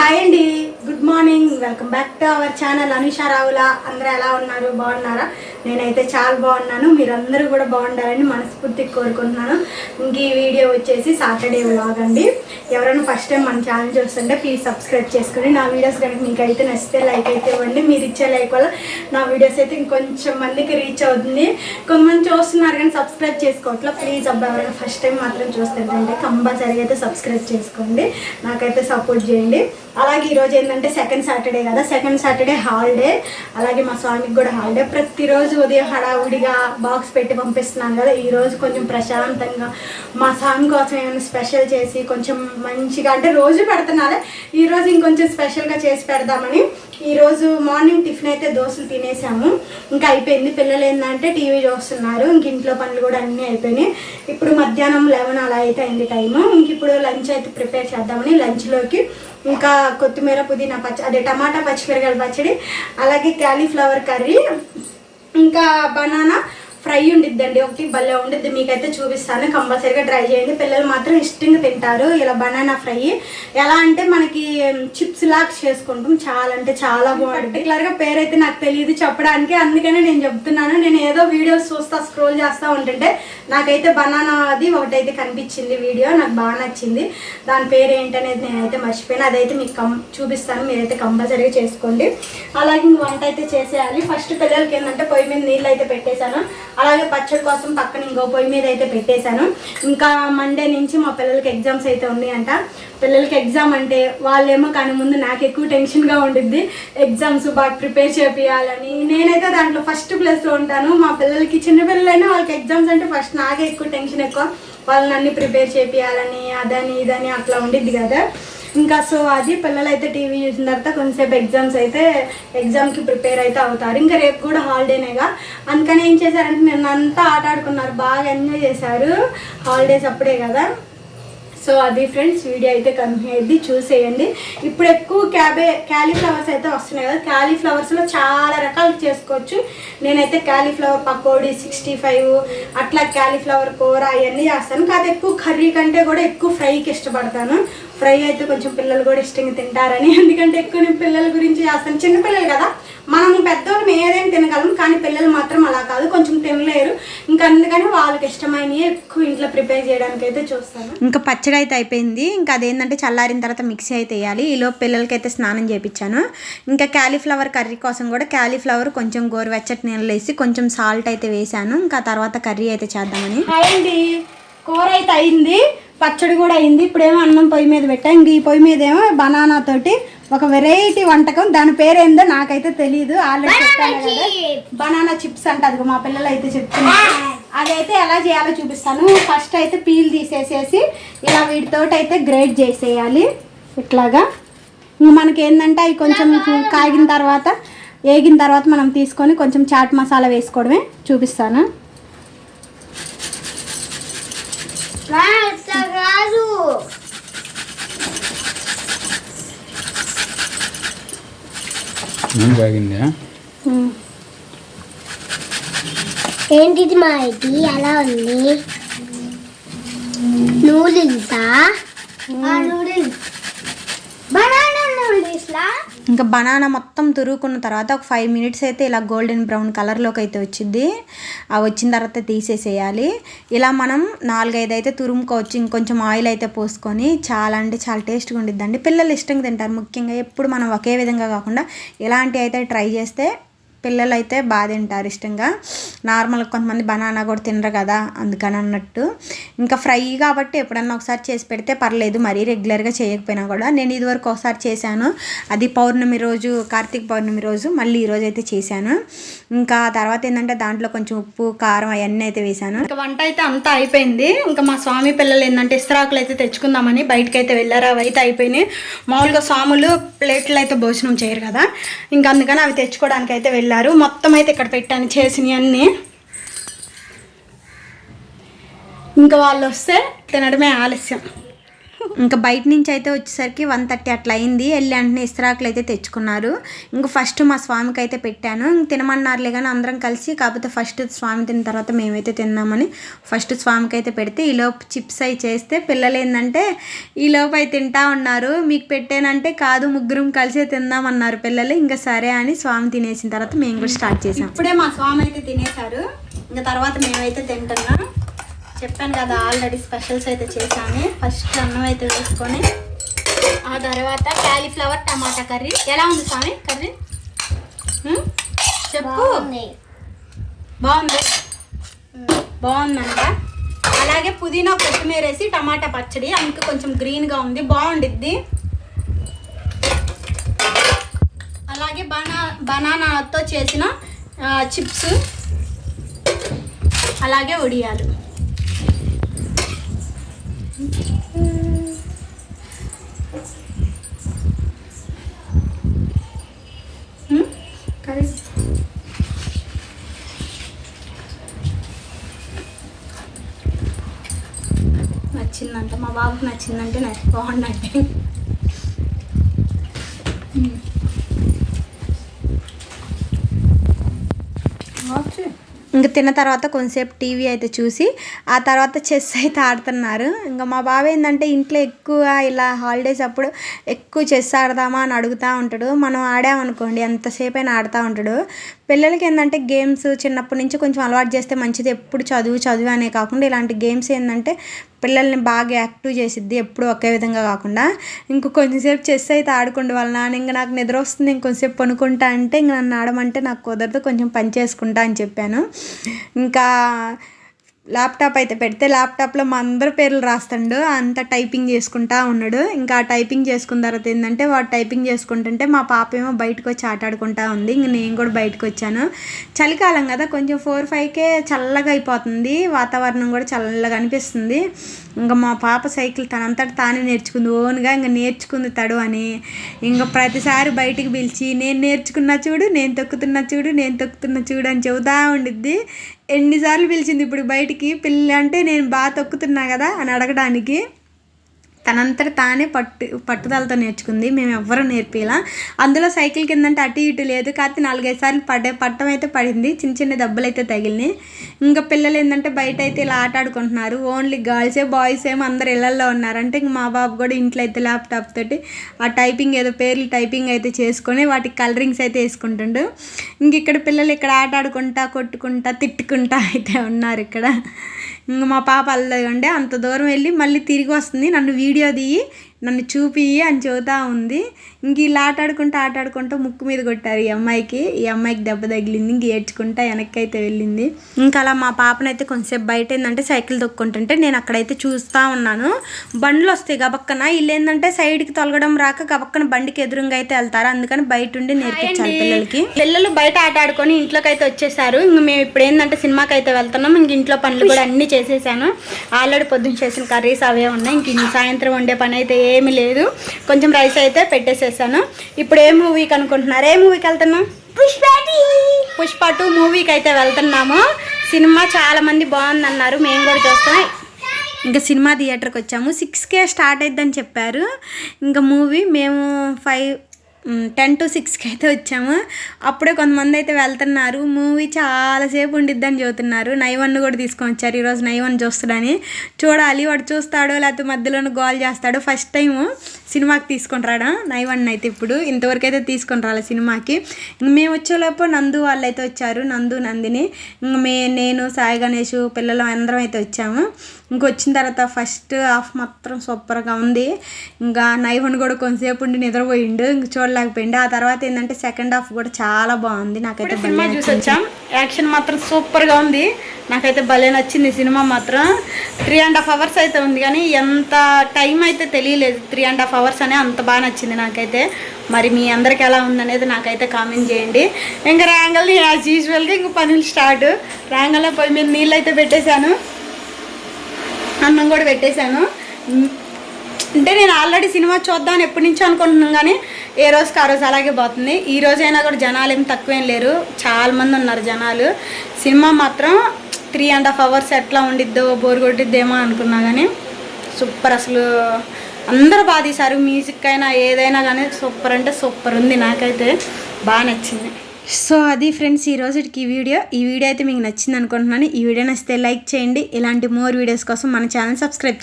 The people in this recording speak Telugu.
హాయ్ అండి, good morning. Welcome back to our channel Anusha Ravula. అందరూ ఎలా ఉన్నారు? బాగున్నారా? నేనైతే చాలా బాగున్నాను. మీరందరూ కూడా బాగుండాలని మనస్ఫూర్తిగా కోరుకుంటున్నాను. ఇంక ఈ వీడియో వచ్చేసి సాటర్డే వ్లాగ్ అండి. ఎవరైనా ఫస్ట్ టైం మన ఛానల్ చూస్తుంటే ప్లీజ్ సబ్స్క్రైబ్ చేసుకుని నా వీడియోస్ కనుక మీకు అయితే నచ్చితే లైక్ అయితే ఇవ్వండి. మీరు ఇచ్చే లైక్ వల్ల నా వీడియోస్ అయితే ఇంకొంచెం మందికి రీచ్ అవుతుంది. కొంతమంది చూస్తున్నారు కానీ సబ్స్క్రైబ్ చేసుకోవట్లా. ప్లీజ్ అబ్బాయి ఎవరైనా ఫస్ట్ టైం మాత్రం చూస్తుంటే కంపల్సరీ అయితే సబ్స్క్రైబ్ చేసుకోండి, నాకైతే సపోర్ట్ చేయండి. అలాగే ఈరోజు ఏంటంటే సెకండ్ సాటర్డే కదా, సెకండ్ సాటర్డే హాలిడే. అలాగే మా స్వామికి కూడా హాలిడే. ప్రతిరోజు ఉదయం హడావుడిగా బాక్స్ పెట్టి పంపిస్తున్నాను కదా, ఈరోజు కొంచెం ప్రశాంతంగా మా స్వామి కోసం ఏమైనా స్పెషల్ చేసి కొంచెం మంచిగా, అంటే రోజు పెడుతున్నారే, ఈరోజు ఇంకొంచెం స్పెషల్గా చేసి పెడదామని. ఈరోజు మార్నింగ్ టిఫిన్ అయితే దోశలు తినేసాము, ఇంకా అయిపోయింది. పిల్లలు ఏంటంటే టీవీ చూస్తున్నారు, ఇంక ఇంట్లో పనులు కూడా అన్నీ అయిపోయినాయి. ఇప్పుడు మధ్యాహ్నం 11 అలా అయితే అయింది టైము. ఇంక ఇప్పుడు లంచ్ అయితే ప్రిపేర్ చేద్దామని. లంచ్లోకి ఇంకా కొత్తిమీర పుదీనా అదే టమాటా పచ్చిమిరకాయల పచ్చడి, అలాగే క్యాలీఫ్లవర్ కర్రీ, ఇంకా బనానా ఫ్రై ఉండిద్దండి. ఒకటి భలే ఉండిద్ది, మీకైతే చూపిస్తాను. కంపల్సరీగా ట్రై చేయండి. పిల్లలు మాత్రం ఇష్టంగా తింటారు ఇలా బనానా ఫ్రై. ఎలా అంటే మనకి చిప్స్ లాగా చేసుకుంటాం, చాలా అంటే చాలా బాగుంటుంది. పర్టికులర్గా పేరైతే నాకు తెలియదు చెప్పడానికి, అందుకనే నేను చెప్తున్నాను. నేను ఏదో వీడియోస్ చూస్తా, స్క్రోల్ చేస్తూ ఉంటుంటే నాకైతే బనానా అది ఒకటైతే కనిపించింది వీడియో, నాకు బాగా నచ్చింది. దాని పేరు ఏంటనేది నేనైతే మర్చిపోయాను, అదైతే మీకు చూపిస్తాను. మీరైతే కంపల్సరీగా చేసుకోండి. అలాగే ఇంక వంట అయితే చేసేయాలి. ఫస్ట్ పిల్లలకి ఏంటంటే పొయ్యి మీద నీళ్ళు అయితే పెట్టేశాను. అలాగే పచ్చడి కోసం పక్కన ఇంకో పొయ్యి మీద అయితే పెట్టేశాను. ఇంకా మండే నుంచి మా పిల్లలకి ఎగ్జామ్స్ అయితే ఉన్నాయంట. పిల్లలకి ఎగ్జామ్ అంటే వాళ్ళేమో కానీ ముందు నాకు ఎక్కువ టెన్షన్గా ఉండిద్ది. ఎగ్జామ్స్ బాగా ప్రిపేర్ చేయాలని నేనైతే దాంట్లో ఫస్ట్ ప్లేస్లో ఉంటాను. మా పిల్లలకి చిన్నపిల్లలైనా వాళ్ళకి ఎగ్జామ్స్ అంటే ఫస్ట్ నాకే ఎక్కువ టెన్షన్ ఎక్కువ. వాళ్ళని అన్ని ప్రిపేర్ చేయాలని అదని ఇదని అట్లా ఉండిద్ది కదా. ఇంకా సో అది పిల్లలు అయితే టీవీ చూసిన తర్వాత కొంచెంసేపు ఎగ్జామ్కి ప్రిపేర్ అయితే అవుతారు. ఇంకా రేపు కూడా హాలిడేనేగా, అందుకని ఏం చేశారంటే నిన్న అంతా ఆట ఆడుకున్నారు, బాగా ఎంజాయ్ చేశారు. హాలిడేస్ అప్పుడే కదా. సో అది ఫ్రెండ్స్, వీడియో అయితే కంప్లీట్ చూసేయండి. ఇప్పుడు ఎక్కువ క్యాలీఫ్లవర్స్ అయితే వస్తున్నాయి కదా, క్యాలీఫ్లవర్స్లో చాలా రకాలు చేసుకోవచ్చు. నేనైతే క్యాలీఫ్లవర్ పకోడీ 65 అట్లా క్యాలీఫ్లవర్ కూర అవన్నీ చేస్తాను. కాదు ఎక్కువ కర్రీ కంటే కూడా ఎక్కువ ఫ్రైకి ఇష్టపడతాను. ఫ్రై అయితే కొంచెం పిల్లలు కూడా ఇష్టంగా తింటారని, ఎందుకంటే ఎక్కువ నేను పిల్లల గురించి చేస్తాను. చిన్నపిల్లలు కదా, మనము పెద్దవాళ్ళం ఏదైనా తినగలం, కానీ పిల్లలు మాత్రం అలా కాదు, కొంచెం తినలేరు. ఇంకా అందుకని వాళ్ళకి ఇష్టమైనవి ఎక్కువ ఇంట్లో ప్రిపేర్ చేయడానికి అయితే చూస్తాను. ఇంకా పచ్చడి అయితే అయిపోయింది. ఇంకా అదేంటంటే చల్లారిన తర్వాత మిక్సీ అయితే వేయాలి. ఈలోపు పిల్లలకైతే స్నానం చేయించాను. ఇంకా క్యాలీఫ్లవర్ కర్రీ కోసం కూడా క్యాలీఫ్లవర్ కొంచెం గోరువెచ్చటి నీళ్ళు వేసి కొంచెం సాల్ట్ అయితే వేసాను. ఇంకా తర్వాత కర్రీ అయితే చేద్దామని. అయింది, కూర అయితే అయింది, పచ్చడి కూడా అయింది. ఇప్పుడేమో అన్నం పొయ్యి మీద పెట్టా. ఇంక ఈ పొయ్యి మీద ఏమో బనానా తోటి ఒక వెరైటీ వంటకం, దాని పేరేందో నాకైతే తెలియదు. ఆల్రెడీ చెప్పాను కదా, బనానా చిప్స్ అంట. అది మా పిల్లలు అయితే చెప్తున్నారు. అదైతే ఎలా చేయాలో చూపిస్తాను. ఫస్ట్ అయితే పీల్ తీసేసేసి ఇలా వీటితోటి అయితే గ్రేట్ చేసేయాలి ఇట్లాగా. మనకి ఏంటంటే అవి కొంచెం కాగిన తర్వాత వేగిన తర్వాత మనం తీసుకొని కొంచెం చాట్ మసాలా వేసుకోవడమే. చూపిస్తాను. ఏంటిది మా ఇది ఎలా ఉంది? నూడిల్సా? నూడిల్స్, బనానా నూడిల్స్లా. ఇంకా బనానా మొత్తం తురుకున్న తర్వాత ఒక 5 మినిట్స్ అయితే ఇలా గోల్డెన్ బ్రౌన్ కలర్లోకి అయితే వచ్చింది. అవి వచ్చిన తర్వాత తీసేసేయాలి. ఇలా మనం 4-5 అయితే తురుముకోవచ్చు. ఇంకొంచెం ఆయిల్ అయితే పోసుకొని చాలా అంటే చాలా టేస్ట్గా ఉండిద్దండి. పిల్లలు ఇష్టంగా తింటారు. ముఖ్యంగా ఎప్పుడు మనం ఒకే విధంగా కాకుండా ఇలాంటివి అయితే ట్రై చేస్తే పిల్లలు అయితే బాగా తింటారు ఇష్టంగా. నార్మల్గా కొంతమంది బనానా కూడా తినరు కదా, అందుకని అన్నట్టు. ఇంకా ఫ్రై కాబట్టి ఎప్పుడన్నా ఒకసారి చేసి పెడితే పర్లేదు, మరీ రెగ్యులర్గా చేయకపోయినా కూడా. నేను ఇదివరకు ఒకసారి చేశాను, అది పౌర్ణమి రోజు, కార్తీక పౌర్ణమి రోజు. మళ్ళీ ఈరోజు అయితే చేశాను. ఇంకా తర్వాత ఏంటంటే దాంట్లో కొంచెం ఉప్పు కారం అవన్నీ అయితే వేశాను. ఇంకా వంట అయితే అంతా అయిపోయింది. ఇంకా మా స్వామి పిల్లలు ఏంటంటే ఇస్తరాకులు అయితే తెచ్చుకుందామని బయటకు అయితే వెళ్ళారు. అవి అయితే అయిపోయినాయి. మామూలుగా స్వాములు ప్లేట్లు అయితే భోజనం చేయరు కదా, ఇంకా అందుకని అవి తెచ్చుకోవడానికి అయితే వెళ్ళారు. మొత్తం అయితే ఇక్కడ పెట్టాను చేసినవి అన్నీ. ఇంకా వాళ్ళు వస్తే తినడమే ఆలస్యం. ఇంకా బయట నుంచి అయితే వచ్చేసరికి 1:30 అట్లా అయింది. వెళ్ళి వెంటనే ఇస్తరాకులు అయితే తెచ్చుకున్నారు. ఇంకా ఫస్ట్ మా స్వామికి అయితే పెట్టాను. ఇంక తినమన్నారులే కానీ అందరం కలిసి, కాకపోతే ఫస్ట్ స్వామి తిన్న తర్వాత మేమైతే తిన్నామని ఫస్ట్ స్వామికి అయితే పెడితే ఈలోపు చిప్స్ అవి చేస్తే పిల్లలు ఏంటంటే ఈలోపు అవి తింటా ఉన్నారు. మీకు పెట్టానంటే కాదు ముగ్గురం కలిసే తిందామన్నారు పిల్లలు. ఇంకా సరే అని స్వామి తినేసిన తర్వాత మేము కూడా స్టార్ట్ చేసాం. ఇప్పుడే మా స్వామి అయితే తినేశారు. ఇంకా తర్వాత మేమైతే తింటున్నాం. చెప్పాను కదా ఆల్రెడీ స్పెషల్స్ అయితే చేశాను. ఫస్ట్ అన్నం అయితే వేసుకొని ఆ తర్వాత క్యాలీఫ్లవర్ టమాటా కర్రీ. ఎలా ఉంది స్వామి కర్రీ? చెప్పు. బాగుంది బాగుందంట. అలాగే పుదీనా కొత్తిమీర వేసి టమాటా పచ్చడి, అందుకు కొంచెం గ్రీన్గా ఉంది, బాగుండిద్ది. అలాగే బనానాతో చేసిన చిప్స్, అలాగే వడియాలు. కర్రీ నచ్చిందంట మా బాబుకి, నచ్చిందంటే బాగుందంటే. ఇంకా తిన్న తర్వాత కొంతసేపు టీవీ అయితే చూసి ఆ తర్వాత చెస్ అయితే ఆడుతున్నారు. ఇంకా మా బాబు ఏంటంటే ఇంట్లో ఎక్కువ ఇలా హాలిడేస్ అప్పుడు ఎక్కువ చెస్ ఆడదామా అని అడుగుతూ ఉంటాడు. మనం ఆడామనుకోండి ఎంతసేపు అయినా ఆడుతూ ఉంటాడు. పిల్లలకి ఏంటంటే గేమ్స్ చిన్నప్పటి నుంచి కొంచెం అలవాటు చేస్తే మంచిది. ఎప్పుడు చదువు అనే కాకుండా ఇలాంటి గేమ్స్ ఏంటంటే పిల్లల్ని బాగా యాక్టివ్ చేసిద్ది, ఎప్పుడు ఒకే విధంగా కాకుండా. ఇంక కొంచెంసేపు చెస్ అయితే ఆడుకుంటూ వాళ్ళ నాన్న ఇంకా నాకు నిద్ర వస్తుంది ఇంకొంచెంసేపు పనుకుంటా అంటే ఇంక నన్ను ఆడమంటే నాకు కుదరదు, కొంచెం పని చేసుకుంటా అని చెప్పాను. ఇంకా ల్యాప్టాప్ అయితే పెడితే ల్యాప్టాప్లో మా అందరి పేర్లు రాస్తాడు, అంతా టైపింగ్ చేసుకుంటా ఉన్నాడు. ఇంకా టైపింగ్ చేసుకున్న తర్వాత ఏంటంటే వాడు టైపింగ్ చేసుకుంటుంటే మా పాప ఏమో బయటకు వచ్చి ఆటాడుకుంటా ఉంది. ఇంక నేను కూడా బయటకు వచ్చాను. చలికాలం కదా, కొంచెం 4-5కే చల్లగా అయిపోతుంది, వాతావరణం కూడా చల్లగా అనిపిస్తుంది. ఇంకా మా పాప సైకిల్ తనంతట తానే నేర్చుకుంది, ఓన్గా ఇంకా నేర్చుకుంది తడు అని. ఇంకా ప్రతిసారి బయటికి పిలిచి నేను నేర్చుకున్నా చూడు, నేను తొక్కుతున్నా చూడు అని చెబుతూ ఉండిద్ది. ఎన్నిసార్లు పిలిచింది ఇప్పుడు బయటికి, పిల్ల అంటే నేను బాగా తొక్కుతున్నా కదా అని అడగడానికి. తనంతట తానే పట్టుదలతో నేర్చుకుంది, మేము ఎవ్వరూ నేర్పిలా. అందులో సైకిల్ కిందంటే అటు ఇటు లేదు, కాకపోతే 4-5 సార్లు పట్టం అయితే పడింది, చిన్న దెబ్బలు అయితే తగిలినాయి. ఇంకా పిల్లలు ఏంటంటే బయట అయితే ఇలా ఆట ఆడుకుంటున్నారు. ఓన్లీ గర్ల్సే బాయ్స్ ఏమో అందరు ఇళ్లల్లో ఉన్నారంటే ఇంక మా బాబు కూడా ఇంట్లో అయితే ల్యాప్టాప్ తోటి ఆ టైపింగ్ ఏదో పేర్లు టైపింగ్ అయితే చేసుకొని వాటికి కలరింగ్స్ అయితే వేసుకుంటుండు. ఇంక ఇక్కడ పిల్లలు ఇక్కడ ఆట ఆడుకుంటా కొట్టుకుంటా తిట్టుకుంటా అయితే ఉన్నారు ఇక్కడ. ఇంక మా పాప అల్లదండి అంత దూరం వెళ్ళి మళ్ళీ తిరిగి వస్తుంది, నన్ను వీడియో తీయి నన్ను చూపి అని చెబుతూ ఉంది. ఇంక ఇలా ఆటాడుకుంటూ ముక్కు మీద కొట్టారు ఈ అమ్మాయికి దెబ్బ తగిలింది. ఇంక ఏడ్చుకుంటా వెనక్కి అయితే వెళ్ళింది. ఇంకా అలా మా పాపనైతే కొంచెంసేపు బయట ఏంటంటే సైకిల్ తొక్కుంటుంటే నేను అక్కడైతే చూస్తూ ఉన్నాను. బండ్లు వస్తాయి గబక్కన, వీళ్ళు ఏంటంటే సైడ్కి తొలగడం రాక గబక్కన బండికి ఎదురుగా అయితే వెళ్తారు, అందుకని బయట ఉండి నేర్పించాలి పిల్లలకి. పిల్లలు బయట ఆట ఆడుకొని ఇంట్లోకి అయితే వచ్చేసారు. ఇంక మేము ఇప్పుడు ఏంటంటే సినిమాకి అయితే వెళ్తున్నాం. ఇంక ఇంట్లో పనులు కూడా అన్నీ చేసేసాను. ఆల్రెడీ పొద్దున్న చేసిన కర్రీస్ అవే ఉన్నాయి. ఇంక సాయంత్రం వండే పని అయితే ఏమీ లేదు, కొంచెం రైస్ అయితే పెట్టేసేసాను. ఇప్పుడు ఏ మూవీకి అనుకుంటున్నారు? ఏ మూవీకి వెళ్తున్నాం? పుష్ప 2 మూవీకి అయితే వెళ్తున్నాము. సినిమా చాలా మంది బాగుందన్నారు, మేము కూడా చూస్తాం. ఇంకా సినిమా థియేటర్కి వచ్చాము. 6కే స్టార్ట్ అయిద్దని చెప్పారు. ఇంకా మూవీ మేము 10 to 6కి అయితే వచ్చాము. అప్పుడే కొంతమంది అయితే వెళ్తున్నారు. మూవీ చాలాసేపు ఉండిద్దని చెబుతున్నారు. నైవన్ను కూడా తీసుకొని వచ్చారు ఈరోజు, నైవన్ చూస్తాడని. చూడాలి వాడు చూస్తాడో లేకపోతే మధ్యలోనే గోల్ చేస్తాడో. ఫస్ట్ టైము సినిమాకి తీసుకొని రావడం నైవన్ అయితే, ఇప్పుడు ఇంతవరకు అయితే తీసుకొని రాలే సినిమాకి. ఇంక మేము వచ్చేలోపు నందు వాళ్ళు అయితే వచ్చారు, నందు నందిని. ఇంక నేను సాయి గణేష్ పిల్లలు అందరం అయితే వచ్చాము. ఇంకొచ్చిన తర్వాత ఫస్ట్ హాఫ్ మాత్రం సూపర్గా ఉంది. ఇంకా నైవన్ కూడా కొంతసేపు ఉండి నిద్రపోయిండు, ఇంక చూడలేకపోయిండు. ఆ తర్వాత ఏంటంటే సెకండ్ హాఫ్ కూడా చాలా బాగుంది. నాకైతే సినిమా చూసి వచ్చాం. యాక్షన్ మాత్రం సూపర్గా ఉంది, నాకైతే భలే నచ్చింది సినిమా మాత్రం. 3.5 hours అయితే ఉంది, కానీ ఎంత టైం అయితే తెలియలేదు. 3.5 hours అనే అంత బాగా నచ్చింది నాకైతే. మరి మీ అందరికి ఎలా ఉందనేది నాకైతే కామెంట్ చేయండి. ఇంకా ర్యాంగల్ యాజ్ యూజువల్గా ఇంక పనులు స్టార్ట్. ర్యాంగల్లో పోయి మీద నీళ్ళు అయితే పెట్టేశాను, అన్నం కూడా పెట్టేశాను. అంటే నేను ఆల్రెడీ సినిమా చూద్దామని ఎప్పటి నుంచో అనుకుంటున్నాను, కానీ ఏ రోజుకి ఆ రోజు అలాగే పోతుంది. ఈ రోజైనా కూడా జనాలు ఏం తక్కువేం లేరు, చాలామంది ఉన్నారు జనాలు. సినిమా మాత్రం 3.5 hours ఎట్లా ఉండిద్దో బోర్ కొట్టిద్దేమో అనుకున్నా, కానీ సూపర్. అసలు అందరూ బాగా తీశారు. మ్యూజిక్ అయినా ఏదైనా కానీ సూపర్ అంటే సూపర్ ఉంది. నాకైతే బాగా నచ్చింది. సో అది ఫ్రెండ్స్ ఈ రోజుకి ఈ వీడియో అయితే మీకు నచ్చింది అనుకుంటున్నాను. ఈ వీడియో నచ్చితే లైక్ చేయండి. ఇలాంటి మోర్ వీడియోస్ కోసం మన ఛానల్ సబ్స్క్రైబ్